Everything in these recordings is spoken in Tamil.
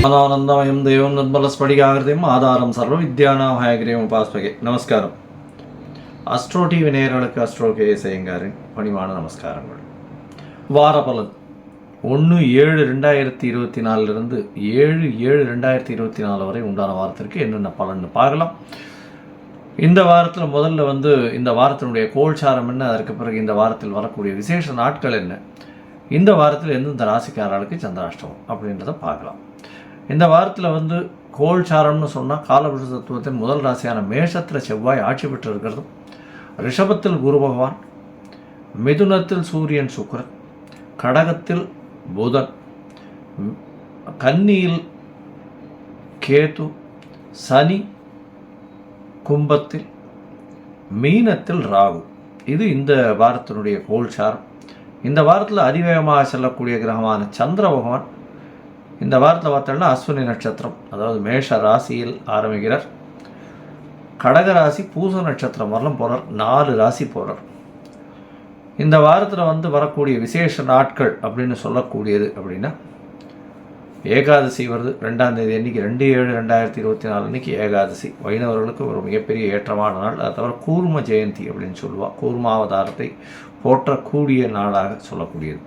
ஆனந்தமயம் தெய்வம் நிர்மலஸ்படிகாகிருதியும் ஆதாரம் சர்வ வித்யானாம் ஹயகிரியம் உபாஸ்மகே. நமஸ்காரம். அஸ்ட்ரோ டிவி நேயர்களுக்கு அஸ்ட்ரோ கே செய்யங்காரின் பணிவான நமஸ்காரங்கள். வார பலன் 1/7/2024 7/7/2024 வரை உண்டான வாரத்திற்கு என்னென்ன பலன்னு பார்க்கலாம். இந்த வாரத்தில் முதல்ல இந்த வாரத்தினுடைய கோல்சாரம் என்ன, அதற்கு பிறகு இந்த வாரத்தில் வரக்கூடிய விசேஷ நாட்கள் என்ன, இந்த வாரத்தில் எந்தெந்த ராசிக்காரர்களுக்கு சந்திராஷ்டமம் அப்படின்றத பார்க்கலாம். இந்த வாரத்தில் கோல்சாரம்னு சொன்னால் காலபுருஷ தத்துவத்தின் முதல் ராசியான மேஷத்தில் செவ்வாய் ஆட்சி பெற்று இருக்கிறதும், ரிஷபத்தில் குரு பகவான், மிதுனத்தில் சூரியன் சுக்கிரன், கடகத்தில் புதன், கன்னியில் கேது, சனி கும்பத்தில், மீனத்தில் ராகு. இது இந்த வாரத்தினுடைய கோல்சாரம். இந்த வாரத்தில் அதிவேகமாக செல்லக்கூடிய கிரகமான சந்திர பகவான் இந்த வாரத்தில் பார்த்தோம்னா அஸ்வினி நட்சத்திரம், அதாவது மேஷ ராசியில் ஆரம்பிக்கிறார். கடக ராசி பூச நட்சத்திரம் வரலாம் போகிறார். 4 ராசி போகிறார். இந்த வாரத்தில் வரக்கூடிய விசேஷ நாட்கள் அப்படின்னு சொல்லக்கூடியது அப்படின்னா, ஏகாதசி வருது. 2ஆம் தேதி அன்றைக்கி 2/7/2024 அன்றைக்கி ஏகாதசி. வைணவர்களுக்கு ஒரு மிகப்பெரிய ஏற்றமான நாள். அதை தவிர கூர்ம ஜெயந்தி அப்படின்னு சொல்லுவாள். கூர்மாவதாரத்தை போற்றக்கூடிய நாளாக சொல்லக்கூடியது.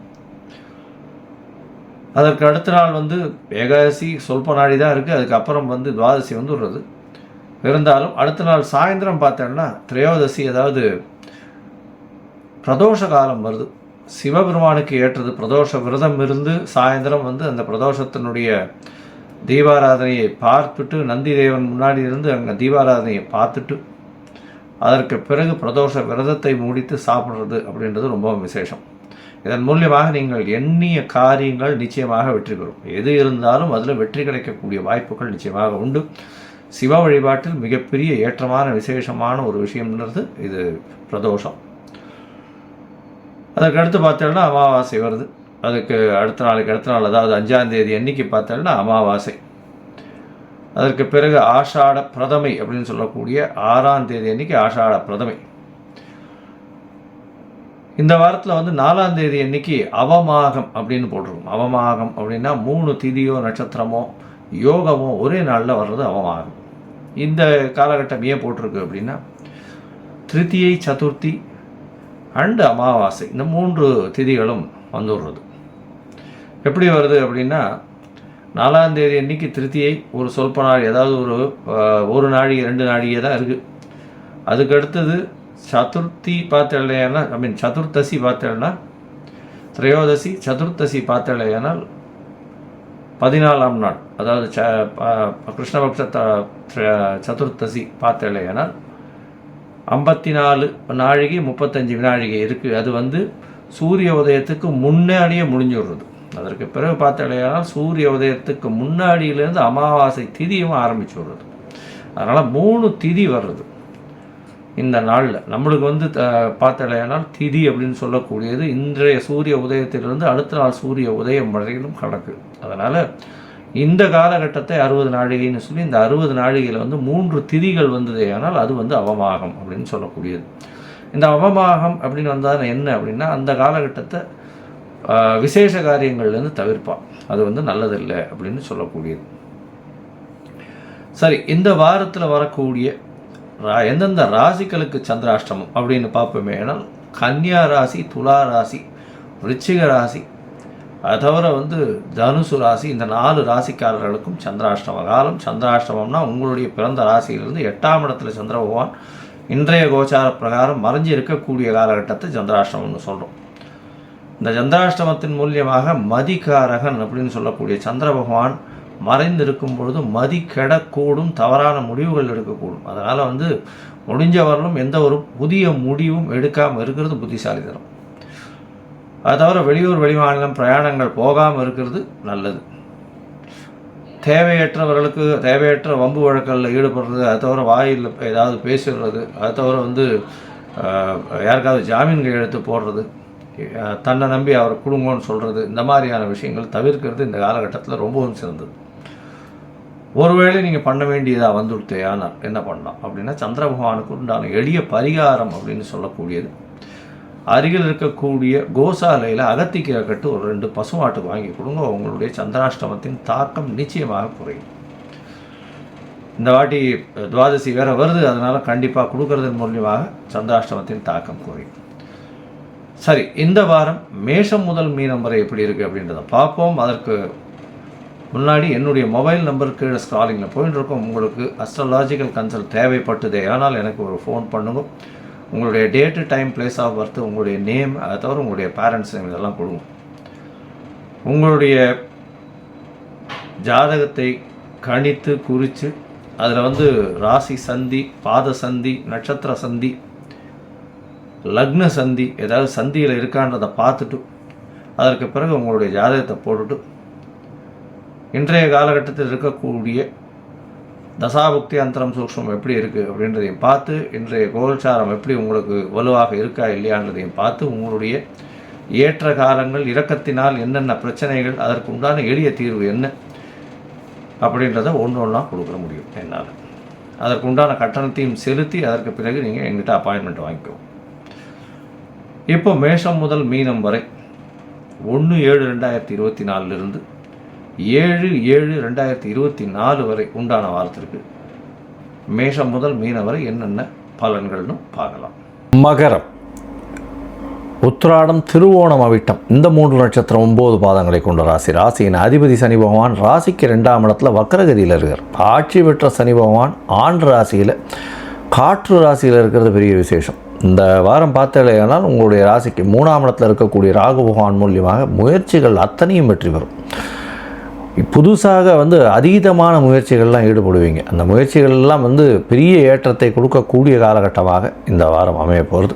அதற்கு அடுத்த நாள் ஏகாதசி சொல்ப நாடி தான் இருக்குது. அதுக்கப்புறம் துவாதசி வருது. இருந்தாலும் அடுத்த நாள் சாயந்தரம் பார்த்தோன்னா திரையோதசி, அதாவது பிரதோஷ காலம் வருது. சிவபெருமானுக்கு ஏற்றது பிரதோஷ விரதம் இருந்து சாயந்தரம் அந்த பிரதோஷத்தினுடைய தீபாராதனையை பார்த்துட்டு, நந்தி தேவன் முன்னாடி இருந்து அங்கே தீபாராதனையை பார்த்துட்டு அதற்கு பிறகு பிரதோஷ விரதத்தை முடித்து சாப்பிட்றது அப்படின்றது ரொம்ப விசேஷம். இதன் மூலியமாக நீங்கள் எண்ணிய காரியங்கள் நிச்சயமாக வெற்றி பெறும். எது இருந்தாலும் அதில் வெற்றி கிடைக்கக்கூடிய வாய்ப்புகள் நிச்சயமாக உண்டு. சிவ வழிபாட்டில் மிகப்பெரிய ஏற்றமான விசேஷமான ஒரு விஷயம்ன்றது இது பிரதோஷம். அதற்கு அடுத்து பார்த்தோம்னா அமாவாசை வருது. அதுக்கு அடுத்த நாள் அதாவது 5ஆம் தேதி அன்னைக்கு பார்த்தோம்னா அமாவாசை. அதற்கு பிறகு ஆஷாட பிரதமை அப்படின்னு சொல்லக்கூடிய 6ஆம் தேதி அன்னைக்கு ஆஷாட பிரதமை. இந்த வாரத்தில் 4ஆம் தேதி அன்னைக்கு அவமாகம் அப்படின்னு போட்டிருக்கும். அவமாகம் அப்படின்னா 3 திதியோ நட்சத்திரமோ யோகமோ ஒரே நாளில் வர்றது அவமாகம். இந்த காலகட்டம் ஏன் போட்டிருக்கு அப்படின்னா, திருத்தியை, சதுர்த்தி அண்டு அமாவாசை, இந்த 3 திதிகளும் வந்துடுறது. எப்படி வருது அப்படின்னா, 4ஆம் தேதி அன்னைக்கு திருத்தியை ஒரு சொல்ப நாள், ஏதாவது ஒரு நாழிகை 2 நாழிகை தான் இருக்குது. அதுக்கு அடுத்தது சதுர்த்தி பார்த்தேன்னா சதுர்த்தசி பார்த்தேன்னா திரையோதசி, சதுர்த்தசி பார்த்தேனால் 14ஆம் நாள், அதாவது கிருஷ்ணபக்ஷ சதுர்த்தசி பார்த்தேனால் 54 நாழிகை 35 வினாழிகை இருக்குது. அது சூரிய உதயத்துக்கு முன்னாடியே முடிஞ்சுடுறது. அதற்கு பிறகு பார்த்தேனால் சூரிய உதயத்துக்கு முன்னாடியிலேருந்து அமாவாசை திதியும் ஆரம்பிச்சு விடுறது. அதனால் 3 திதி வர்றது இந்த நாளில். நம்மளுக்கு பார்த்தேனால் திதி அப்படின்னு சொல்லக்கூடியது இன்றைய சூரிய உதயத்திலிருந்து அடுத்த நாள் சூரிய உதயம் வரையிலும் கணக்கு. அதனால் இந்த காலகட்டத்தை 60 நாழிகைன்னு சொல்லி, இந்த 60 நாழிகையில் 3 திதிகள் வந்ததே ஆனால் அது அவமாகம் அப்படின்னு சொல்லக்கூடியது. இந்த அவமாகம் அப்படின்னு வந்தால் என்ன அப்படின்னா, அந்த காலகட்டத்தை விசேஷ காரியங்கள்லேருந்து தவிர்ப்பான். அது நல்லதில்லை அப்படின்னு சொல்லக்கூடியது. சரி, இந்த வாரத்தில் வரக்கூடிய எந்தெந்த ராசிகளுக்கு சந்திராஷ்டமம் அப்படின்னு பார்ப்போமே. ஏன்னால் கன்னியா ராசி, துலா ராசி, விருச்சிக ராசி, அது தவிர தனுசு ராசி, இந்த 4 ராசிக்காரர்களுக்கும் சந்திராஷ்டம காலம். சந்திராஷ்டமம்னா உங்களுடைய பிறந்த ராசியிலிருந்து 8ஆம் இடத்துல சந்திர பகவான் இன்றைய கோச்சார பிரகாரம் மறைஞ்சி இருக்கக்கூடிய காலகட்டத்தை சந்திராஷ்டமம்னு சொல்கிறோம். இந்த சந்திராஷ்டமத்தின் மூலியமாக மதிகாரகன் அப்படின்னு சொல்லக்கூடிய சந்திர பகவான் மறைந்திருக்கும் பொழுது மதி கெடக்கூடும், தவறான முடிவுகள் எடுக்கக்கூடும். அதனால் முடிஞ்சவர்களும் எந்த ஒரு புதிய முடிவும் எடுக்காமல் இருக்கிறது புத்திசாலித்தனம். அது தவிர வெளியூர் வெளிமாநிலம் பிரயாணங்கள் போகாமல் இருக்கிறது நல்லது. தேவையற்றவர்களுக்கு தேவையற்ற வம்பு வழக்கங்களில் ஈடுபடுறது, அது தவிர வாயில் ஏதாவது பேசிடுறது, அது தவிர யாருக்காவது ஜாமீன் கையெழுத்து போடுறது, தன்னை நம்பி அவரை கொடுங்கன்னு சொல்கிறது, இந்த மாதிரியான விஷயங்கள் தவிர்க்கிறது இந்த காலகட்டத்தில் ரொம்பவும் சிறந்தது. ஒருவேளை நீங்கள் பண்ண வேண்டியதாக வந்துடுத்தே ஆனால் என்ன பண்ணலாம் அப்படின்னா, சந்திர பகவானுக்கு உண்டான எளிய பரிகாரம் அப்படின்னு சொல்லக்கூடியது அருகில் இருக்கக்கூடிய கோசாலையில் அகத்திக்கீரை கட்டு ஒரு 2 பசுமாட்டுக்கு வாங்கி கொடுங்க. உங்களுடைய சந்திராஷ்டமத்தின் தாக்கம் நிச்சயமாக குறையும். இந்த வாட்டி துவாதசி வேறு வருது, அதனால் கண்டிப்பாக கொடுக்கறதன் மூலியமாக சந்திராஷ்டமத்தின் தாக்கம் குறையும். சரி, இந்த வாரம் மேஷம் முதல் மீனம் வரை எப்படி இருக்குது அப்படின்றத பார்ப்போம். அதற்கு முன்னாடி என்னுடைய மொபைல் நம்பர் கீழே ஸ்க்ராலிங்கில் போயிட்டு இருக்கோம். உங்களுக்கு அஸ்ட்ராலாஜிக்கல் கன்சல்ட் தேவைப்பட்டதே ஆனால் எனக்கு ஒரு ஃபோன் பண்ணுங்க. உங்களுடைய date, time, place of birth, உங்களுடைய நேம், அதை தவிர உங்களுடைய பேரண்ட்ஸ் நேம் இதெல்லாம் கொடுங்க. உங்களுடைய ஜாதகத்தை கணித்து குறித்து அதில் ராசி சந்தி, பாத சந்தி, நட்சத்திர சந்தி, லக்ன சந்தி, ஏதாவது சந்தியில் இருக்கான்றதை பார்த்துட்டு அதற்கு பிறகு உங்களுடைய ஜாதகத்தை போட்டுட்டு இன்றைய காலகட்டத்தில் இருக்கக்கூடிய தசாபுக்தி அந்தரம் சூக்ஷ்மம் எப்படி இருக்குது அப்படின்றதையும் பார்த்து, இன்றைய கோல்சாரம் எப்படி உங்களுக்கு வலுவாக இருக்கா இல்லையான்றதையும் பார்த்து, உங்களுடைய ஏற்ற காலங்கள், இரக்கத்தினால் என்னென்ன பிரச்சனைகள், அதற்கு உண்டான எளிய தீர்வு என்ன அப்படின்றத ஒன்றா கொடுக்க முடியும் என்னால். அதற்கு உண்டான கட்டணத்தையும் செலுத்தி அதற்கு பிறகு நீங்கள் எங்கிட்ட அப்பாயின்மெண்ட் வாங்கிக்கோ. இப்போ மேஷம் முதல் மீனம் வரை 1/7/2024 7/7/2024 வரை உண்டான வாரத்திற்கு மேஷம் முதல் மீனம் வரை என்னென்ன பலன்கள்னு பார்க்கலாம். மகரம், உத்திராடம், திருவோணம், அவிட்டம் இந்த 3 நட்சத்திரம் 9 பாதங்களை கொண்ட ராசி. ராசியின் அதிபதி சனி பகவான் ராசிக்கு 2ஆம் இடத்துல வக்கரகதியில் இருக்கார். ஆட்சி பெற்ற சனி பகவான் ஆண் ராசியில், காற்று ராசியில் இருக்கிறது பெரிய விசேஷம். இந்த வாரம் பார்த்தீங்கன்னா உங்களுடைய ராசிக்கு 3ஆம் இடத்துல இருக்கக்கூடிய ராகு பகவான் மூலியமாக முயற்சிகள் அத்தனையும் வெற்றி பெறும். புதுசாக அதீதமான முயற்சிகள்லாம் ஈடுபடுவீங்க. அந்த முயற்சிகள்லாம் பெரிய ஏற்றத்தை கொடுக்கக்கூடிய காலகட்டமாக இந்த வாரம் அமைய போகிறது.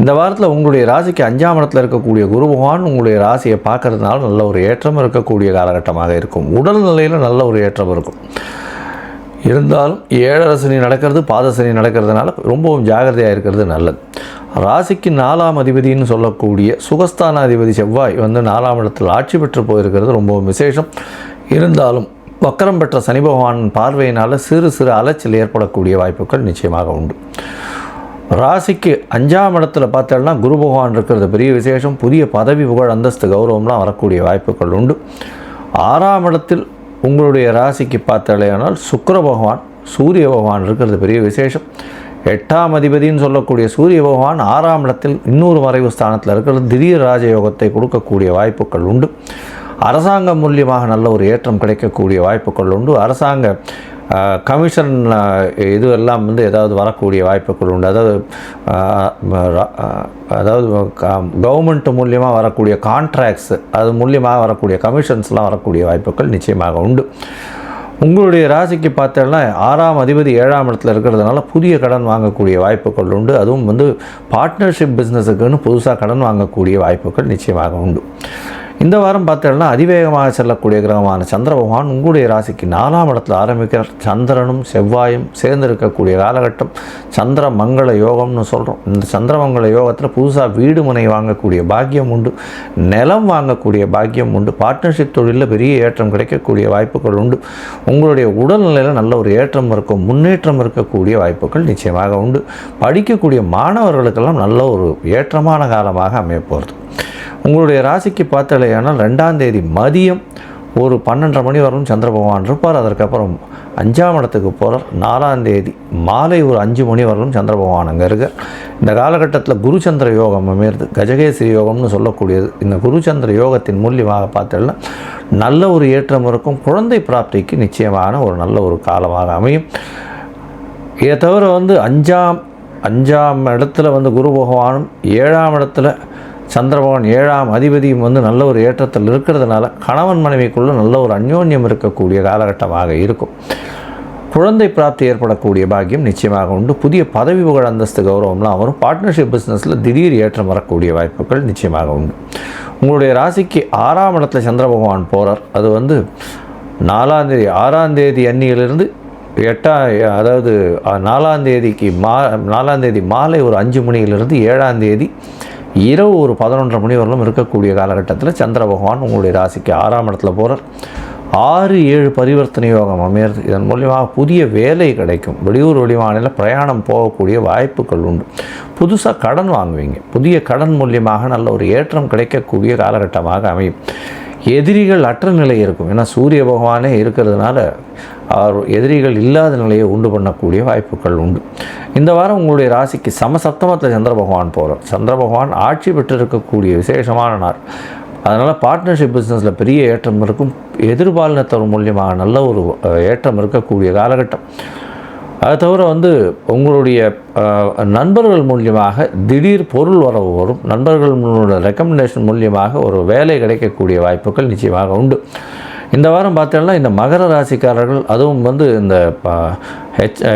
இந்த வாரத்தில் உங்களுடைய ராசிக்கு 5ஆம் இடத்துல இருக்கக்கூடிய குரு பகவான் உங்களுடைய ராசியை பார்க்கறதுனால நல்ல ஒரு ஏற்றம் இருக்கக்கூடிய காலகட்டமாக இருக்கும். உடல்நிலையில் நல்ல ஒரு ஏற்றம் இருக்கும். இருந்தாலும் 7 சனி நடக்கிறது, பாத சனி நடக்கிறதுனால ரொம்பவும் ஜாகிரதையாக இருக்கிறது நல்லது. ராசிக்கு 4ஆம் அதிபதினு சொல்லக்கூடிய சுகஸ்தான அதிபதி செவ்வாய் 4ஆம் இடத்தில் ஆட்சி பெற்று போயிருக்கிறது ரொம்பவும் விசேஷம். இருந்தாலும் வக்கரம் பெற்ற சனி பகவான் பார்வையினால் சிறு சிறு அலைச்சல் ஏற்படக்கூடிய வாய்ப்புகள் நிச்சயமாக உண்டு. ராசிக்கு 5ஆம் இடத்துல பார்த்தோம்னா குரு பகவான் இருக்கிறது பெரிய விசேஷம். புதிய பதவி, புகழ், அந்தஸ்து, கௌரவம்லாம் வரக்கூடிய வாய்ப்புகள் உண்டு. 6ஆம் இடத்தில் உங்களுடைய ராசிக்கு பார்த்தாலேயானால் சுக்கிர பகவான், சூரிய பகவான் இருக்கிறது பெரிய விசேஷம். 8ஆம் அதிபதினு சொல்லக்கூடிய சூரிய பகவான் 6ஆம் இடத்தில் இன்னொரு மறைவு ஸ்தானத்தில் இருக்கிறது திடீர் ராஜயோகத்தை கொடுக்கக்கூடிய வாய்ப்புகள் உண்டு. அரசாங்கம் மூலியமாக நல்ல ஒரு ஏற்றம் கிடைக்கக்கூடிய வாய்ப்புகள் உண்டு. அரசாங்க கமிஷன் இது எல்லாம் ஏதாவது வரக்கூடிய வாய்ப்புகள் உண்டு. அதாவது கவர்மெண்ட் மூலியமாக வரக்கூடிய கான்ட்ராக்ட்ஸ், அது மூலியமாக வரக்கூடிய கமிஷன்ஸ்லாம் வரக்கூடிய வாய்ப்புகள் நிச்சயமாக உண்டு. உங்களுடைய ராசிக்கு பார்த்தோன்னா 6ஆம் அதிபதி 7ஆம் இடத்துல இருக்கிறதுனால புதிய கடன் வாங்கக்கூடிய வாய்ப்புகள் உண்டு. அதுவும் பார்ட்னர்ஷிப் பிஸ்னஸுக்குன்னு புதுசாக கடன் வாங்கக்கூடிய வாய்ப்புகள் நிச்சயமாக உண்டு. இந்த வாரம் பார்த்தோம்னா அதிவேகமாக செல்லக்கூடிய கிரகமான சந்திர பகவான் உங்களுடைய ராசிக்கு 4ஆம் இடத்துல ஆரம்பிக்கிறார். சந்திரனும் செவ்வாயும் சேர்ந்திருக்கக்கூடிய காலகட்டம் சந்திர மங்கள யோகம்னு சொல்கிறோம். இந்த சந்திரமங்கள யோகத்தில் புதுசாக வீடு மனை வாங்கக்கூடிய பாக்கியம் உண்டு, நிலம் வாங்கக்கூடிய பாக்கியம் உண்டு, பார்ட்னர்ஷிப் தொழிலில் பெரிய ஏற்றம் கிடைக்கக்கூடிய வாய்ப்புகள் உண்டு. உங்களுடைய உடல்நிலையில் நல்ல ஒரு ஏற்றம் இருக்கும், முன்னேற்றம் இருக்கக்கூடிய வாய்ப்புகள் நிச்சயமாக உண்டு. படிக்கக்கூடிய மாணவர்களுக்கெல்லாம் நல்ல ஒரு ஏற்றமான காலமாக அமைய போகிறது. உங்களுடைய ராசிக்கு பார்த்தாலேயானால் 2ஆம் தேதி மதியம் ஒரு 12:30 மணி வரலும் சந்திர பகவான் இருப்பார். அதற்கப்புறம் 5ஆம் இடத்துக்கு போகிறார். 4ஆம் தேதி மாலை ஒரு 5 மணி வரலும் சந்திர பகவான் அங்கே இருக்கார். இந்த காலகட்டத்தில் குருச்சந்திர யோகம் அமையிறது, கஜகேசரி யோகம்னு சொல்லக்கூடியது. இந்த குருச்சந்திர யோகத்தின் மூலியமாக பார்த்தோம்னா நல்ல ஒரு ஏற்றம் இருக்கும். குழந்தை பிராப்திக்கு நிச்சயமான ஒரு நல்ல ஒரு காலமாக அமையும். இதை தவிர 5ஆம் இடத்துல குரு பகவானும் 7ஆம் இடத்துல சந்திர பகவான் 7ஆம் அதிபதியும் நல்ல ஒரு ஏற்றத்தில் இருக்கிறதுனால கணவன் மனைவிக்குள்ளே நல்ல ஒரு அந்யோன்யம் இருக்கக்கூடிய காலகட்டமாக இருக்கும். குழந்தை பிராப்தி ஏற்படக்கூடிய பாக்கியம் நிச்சயமாக உண்டு. புதிய பதவி, புகழ், அந்தஸ்து, கௌரவம்லாம் வரும். பார்ட்னர்ஷிப் பிஸ்னஸில் திடீர் ஏற்றம் வரக்கூடிய வாய்ப்புகள் நிச்சயமாக உண்டு. உங்களுடைய ராசிக்கு 6ஆம் இடத்துல சந்திர பகவான் போகிறார். அது 4ஆம் தேதி 6ஆம் தேதி அன்னியிலிருந்து 4ஆம் தேதி மாலை ஒரு 5 மணியிலிருந்து 7ஆம் தேதி இரவு ஒரு 11:30 மணி வரலும் இருக்கக்கூடிய காலகட்டத்தில் சந்திர பகவான் உங்களுடைய ராசிக்கு 6ஆம் இடத்துல போகிறார். 6-7 பரிவர்த்தனை யோகம் அமையிறது. இதன் மூலியமாக புதிய வேலை கிடைக்கும். வெளியூர் வெளிமாநில பிரயாணம் போகக்கூடிய வாய்ப்புகள் உண்டு. புதுசாக கடன் வாங்குவீங்க. புதிய கடன் மூலியமாக நல்ல ஒரு ஏற்றம் கிடைக்கக்கூடிய காலகட்டமாக அமையும். எதிரிகள் அற்ற நிலை இருக்கும். ஏன்னா சூரிய பகவானே இருக்கிறதுனால அவர் எதிரிகள் இல்லாத நிலையை உண்டு பண்ணக்கூடிய வாய்ப்புகள் உண்டு. இந்த வாரம் உங்களுடைய ராசிக்கு சமசப்தமத்தில் சந்திர பகவான் போகிறார். சந்திர பகவான் ஆட்சி பெற்றிருக்கக்கூடிய விசேஷமான நாள். அதனால் பார்ட்னர்ஷிப் பிஸ்னஸில் பெரிய ஏற்றம் இருக்கும். எதிர்பாலினத்தவர் மூலியமாக நல்ல ஒரு ஏற்றம் இருக்கக்கூடிய காலகட்டம். அதை தவிர உங்களுடைய நண்பர்கள் மூலியமாக திடீர் பொருள் வரவு வரும். நண்பர்களோட ரெக்கமெண்டேஷன் மூலியமாக ஒரு வேலை கிடைக்கக்கூடிய வாய்ப்புகள் நிச்சயமாக உண்டு. இந்த வாரம் பார்த்தோம்னா இந்த மகர ராசிக்காரர்கள், அதுவும் இந்த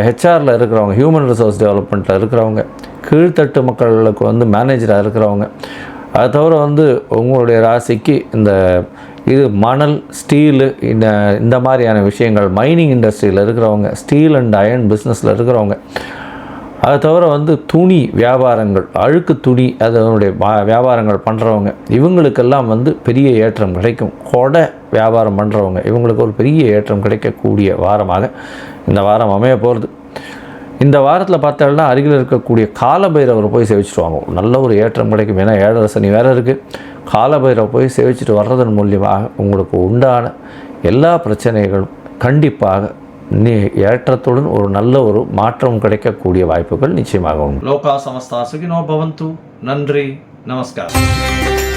ஹெச்ஆரில் இருக்கிறவங்க, ஹியூமன் ரிசோர்ஸ் டெவலப்மெண்ட்டில் இருக்கிறவங்க, கீழ்த்தட்டு மக்களுக்கு மேனேஜராக இருக்கிறவங்க, அதை தவிர உங்களுடைய ராசிக்கு இது மணல், ஸ்டீலு, இந்த மாதிரியான விஷயங்கள், மைனிங் இண்டஸ்ட்ரியில் இருக்கிறவங்க, ஸ்டீல் அண்ட் அயர்ன் பிஸ்னஸில் இருக்கிறவங்க, அதை தவிர துணி வியாபாரங்கள், அழுக்கு துணி அதனுடைய வியாபாரங்கள் பண்ணுறவங்க, இவங்களுக்கெல்லாம் பெரிய ஏற்றம் கிடைக்கும். கொடை வியாபாரம் பண்ணுறவங்க, இவங்களுக்கு ஒரு பெரிய ஏற்றம் கிடைக்கக்கூடிய வாரமாக இந்த வாரம் அமைய போகிறது. இந்த வாரத்தில் பார்த்தோம்னா அருகில் இருக்கக்கூடிய காலபைரவரை போய் சேவிச்சுட்டு வாங்க. நல்ல ஒரு ஏற்றம் கிடைக்கும். ஏன்னா 7 சனி வேறு இருக்குது. காலபைரவை போய் சேவிச்சுட்டு வர்றதன் மூலியமாக உங்களுக்கு உண்டான எல்லா பிரச்சனைகளும் கண்டிப்பாக ஏற்றத்துடன் ஒரு நல்ல ஒரு மாற்றம் கிடைக்கக்கூடிய வாய்ப்புகள் நிச்சயமாக உண்டு. லோகா சமஸ்தா சுகினோ பவந்து. நன்றி, நமஸ்காரம்.